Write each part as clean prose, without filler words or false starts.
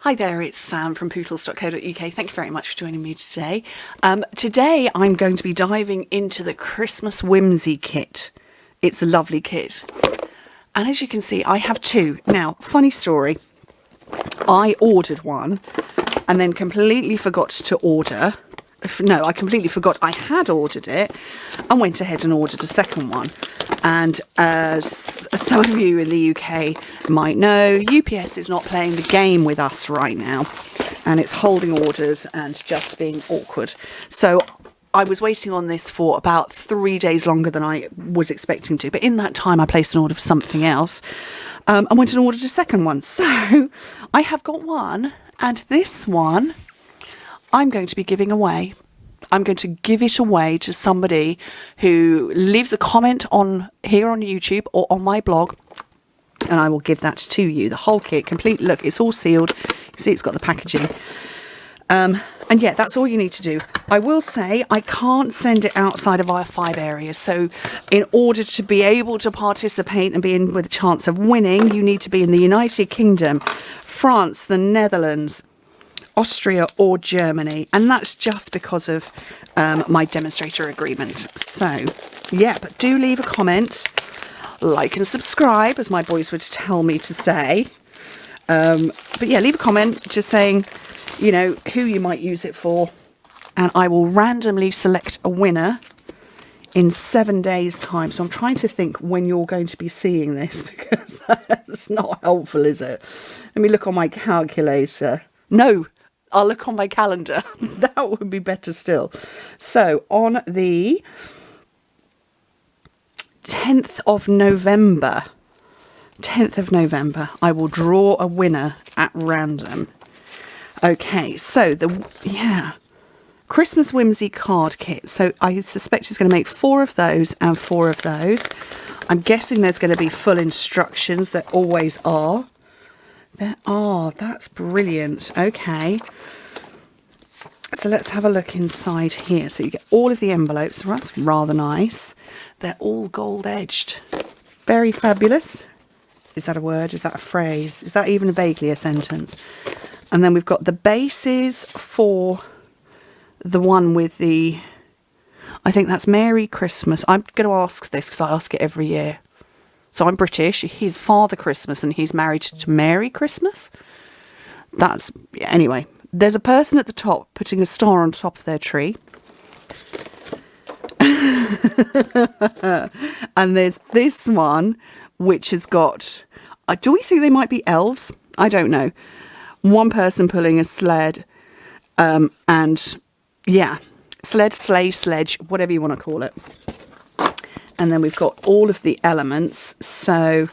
Hi there, it's Sam from Pootles.co.uk. Thank you very much for joining me today. Today I'm going to be diving into the Christmas Whimsy kit. It's a lovely kit. And as you can see, I have two. Now, funny story, I ordered one and then completely forgot to order. No, I completely forgot I had ordered it and went ahead and ordered a second one. And as some of you in the UK might know, UPS is not playing the game with us right now, and it's holding orders and just being awkward. So I was waiting on this for about 3 days longer than I was expecting to, but in that time I placed an order for something else. I went and ordered a second one. So I have got one, and this one I'm going to be giving away. I'm going to give it away to somebody who leaves a comment on here on YouTube or on my blog, and I will give that to you. The whole kit, complete. Look, it's all sealed. You see, it's got the packaging. And yeah, that's all you need to do. I will say I can't send it outside of our 5 areas. So in order to be able to participate and be in with a chance of winning, you need to be in the United Kingdom, France, the Netherlands, Austria or Germany, and that's just because of my demonstrator agreement. So yeah, but do leave a comment, like and subscribe, as my boys would tell me to say. But yeah, leave a comment just saying, you know, who you might use it for, and I will randomly select a winner in 7 days time. So I'm trying to think when you're going to be seeing this, because that's not helpful, is it? Let me look on my calculator. No, I'll look on my calendar. That would be better still. So on the 10th of November, I will draw a winner at random. Okay, so Christmas Whimsy card kit. So I suspect it's going to make 4 of those and 4 of those. I'm guessing there's going to be full instructions. There always are. There are. That's brilliant. Okay. So let's have a look inside here. So you get all of the envelopes. Well, that's rather nice. They're all gold edged. Very fabulous. Is that a word? Is that a phrase? Is that even vaguely a sentence? And then we've got the bases for the one with the, I think that's Merry Christmas. I'm going to ask this because I ask it every year. So I'm British, he's Father Christmas, and he's married to Mary Christmas. That's, anyway, there's a person at the top putting a star on top of their tree. And there's this one, which has got, do we think they might be elves? I don't know. One person pulling a sled, and yeah, sled, sleigh, sledge, whatever you want to call it. And then we've got all of the elements. So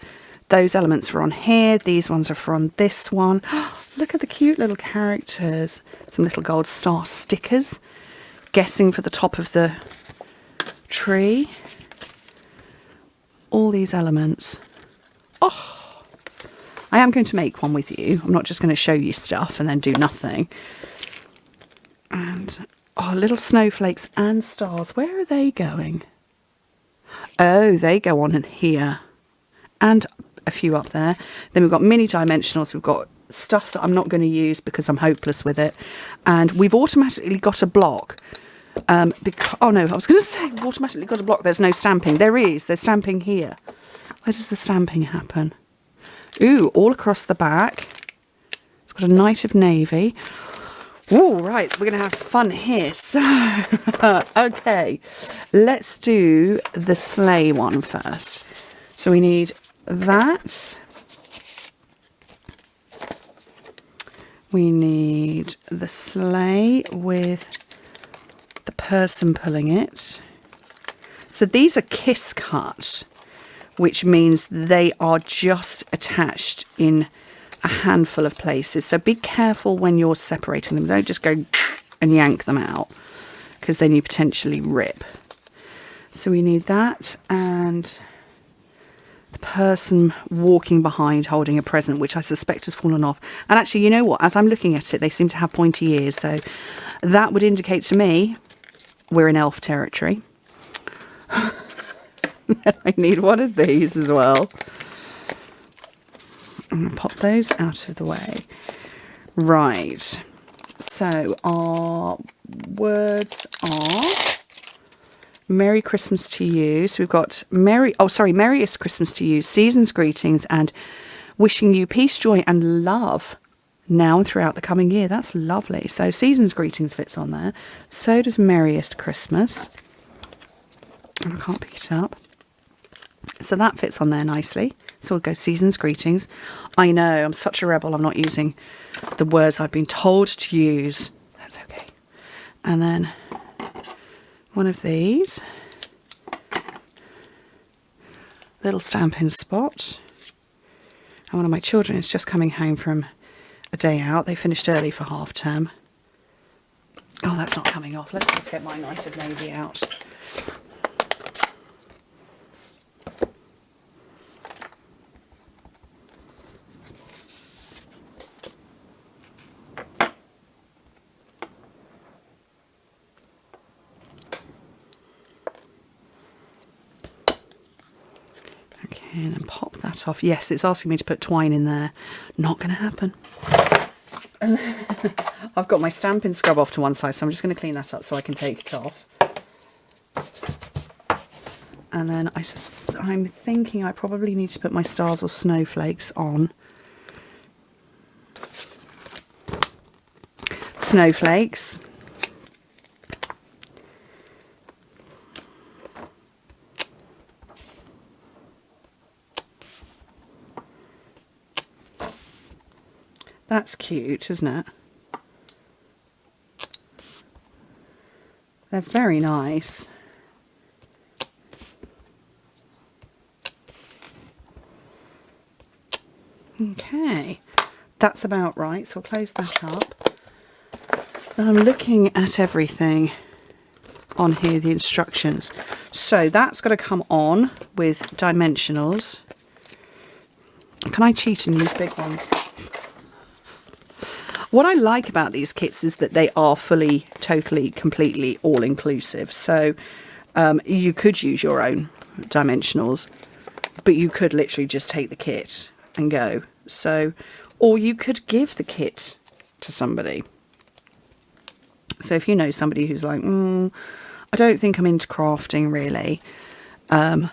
those elements are on here. These ones are on this one. Look at the cute little characters. Some little gold star stickers. Guessing for the top of the tree. All these elements. Oh, I am going to make one with you. I'm not just going to show you stuff and then do nothing. And, oh, little snowflakes and stars. Where are they going? Oh, they go on in here, and a few up there. Then we've got mini dimensionals. We've got stuff that I'm not going to use because I'm hopeless with it, and we've automatically got a block. Oh no, I was going to say we've automatically got a block. There's no stamping. There is. There's stamping here. Where does the stamping happen? Ooh, all across the back. It's got a Knight of Navy. All right, we're going to have fun here. So, okay, let's do the sleigh one first. So we need that. We need the sleigh with the person pulling it. So these are kiss cut, which means they are just attached in a handful of places. So be careful when you're separating them. Don't just go and yank them out, because then you potentially rip. So we need that, and the person walking behind holding a present, which I suspect has fallen off. And actually, you know what? As I'm looking at it, they seem to have pointy ears. So that would indicate to me we're in elf territory. I need one of these as well. I'm going to pop those out of the way. Right. So our words are Merry Christmas to you. So we've got Merriest Christmas to you, season's greetings, and wishing you peace, joy, and love now and throughout the coming year. That's lovely. So season's greetings fits on there. So does Merriest Christmas. I can't pick it up. So that fits on there nicely. So we'll go season's greetings. I know, I'm such a rebel. I'm not using the words I've been told to use. That's okay. And then one of these. Little Stampin' Spot. And one of my children is just coming home from a day out. They finished early for half term. Oh, that's not coming off. Let's just get my Night of Navy out. And then pop that off. Yes, it's asking me to put twine in there. Not going to happen. I've got my Stampin' Scrub off to one side, so I'm just going to clean that up so I can take it off. And then I'm thinking I probably need to put my stars or snowflakes on. Snowflakes. That's cute, isn't it? They're very nice. Okay, that's about right. So I'll close that up. Then I'm looking at everything on here, the instructions. So that's got to come on with dimensionals. Can I cheat and use big ones? What I like about these kits is that they are fully, totally, completely all-inclusive. So you could use your own dimensionals, but you could literally just take the kit and go. So, or you could give the kit to somebody. So if you know somebody who's like, I don't think I'm into crafting really, and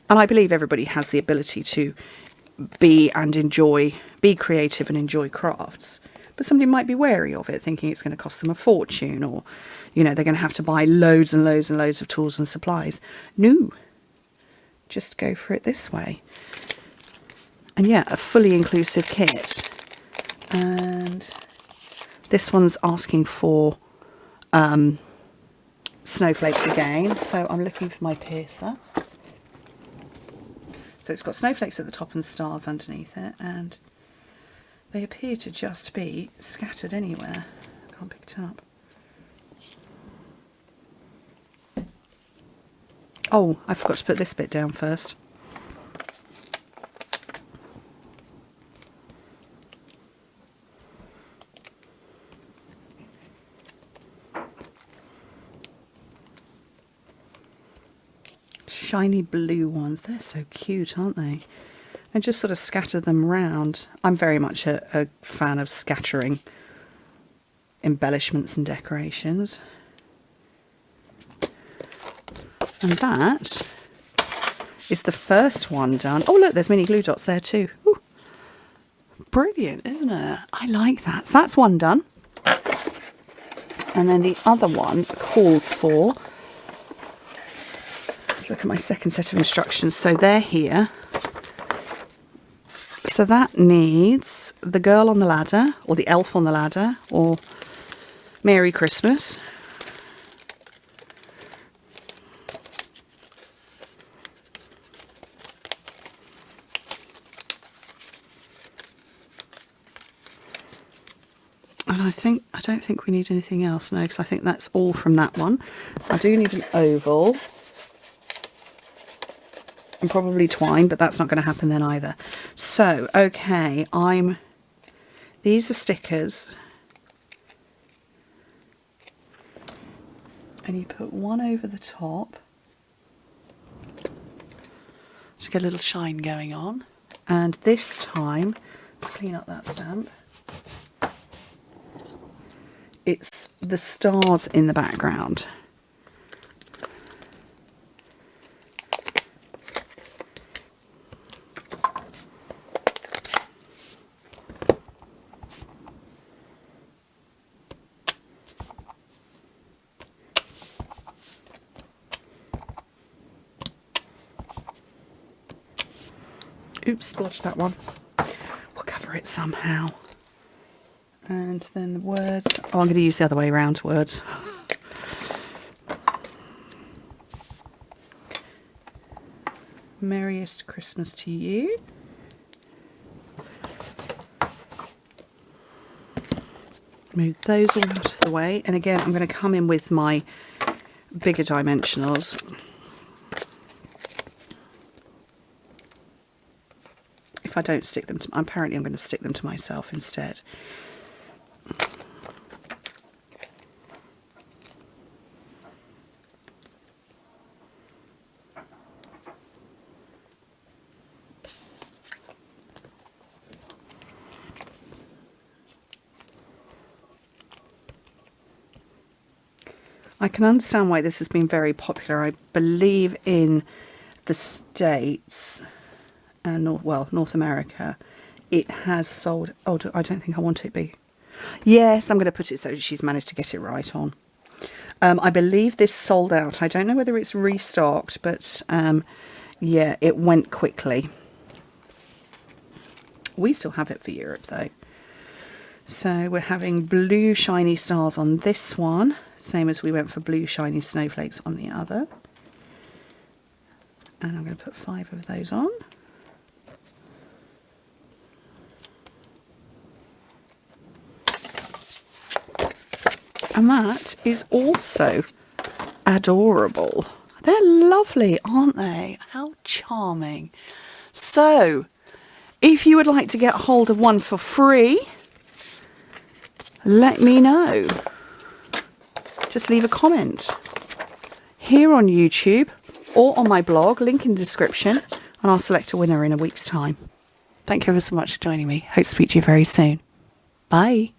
I believe everybody has the ability to be creative and enjoy crafts. But somebody might be wary of it, thinking it's going to cost them a fortune, or, you know, they're going to have to buy loads and loads and loads of tools and supplies. No, just go for it this way. And yeah, a fully inclusive kit. And this one's asking for snowflakes again, so I'm looking for my piercer. So it's got snowflakes at the top and stars underneath it, and they appear to just be scattered anywhere. I can't pick it up. Oh, I forgot to put this bit down first. Shiny blue ones. They're so cute, aren't they? And just sort of scatter them round. I'm very much a fan of scattering embellishments and decorations. And that is the first one done. Oh look, there's mini glue dots there too. Ooh. Brilliant, isn't it? I like that. So that's one done. And then the other one calls for, let's look at my second set of instructions. So they're here. So that needs the girl on the ladder, or the elf on the ladder, or Merry Christmas. And I don't think we need anything else, no, because I think that's all from that one. I do need an oval. And probably twine, but that's not going to happen then either. So, okay, these are stickers. And you put one over the top. Just get a little shine going on. And this time, let's clean up that stamp. it's the stars in the background. Oops, splodged that one. We'll cover it somehow. And then the words. Oh, I'm going to use the other way around, words. Merriest Christmas to you. Move those all out of the way. And again, I'm going to come in with my bigger dimensionals. If I don't stick them to, apparently I'm going to stick them to myself instead. I can understand why this has been very popular. I believe in the States and North America, it has sold. Oh, I don't think I want it to be. Yes, I'm going to put it so she's managed to get it right on. I believe this sold out. I don't know whether it's restocked, but yeah, it went quickly. We still have it for Europe though. So we're having blue shiny stars on this one, same as we went for blue shiny snowflakes on the other. And I'm going to put 5 of those on. And that is also adorable. They're lovely, aren't they? How charming. So, if you would like to get hold of one for free, let me know. Just leave a comment here on YouTube or on my blog, link in the description, and I'll select a winner in a week's time. Thank you ever so much for joining me. Hope to speak to you very soon. Bye.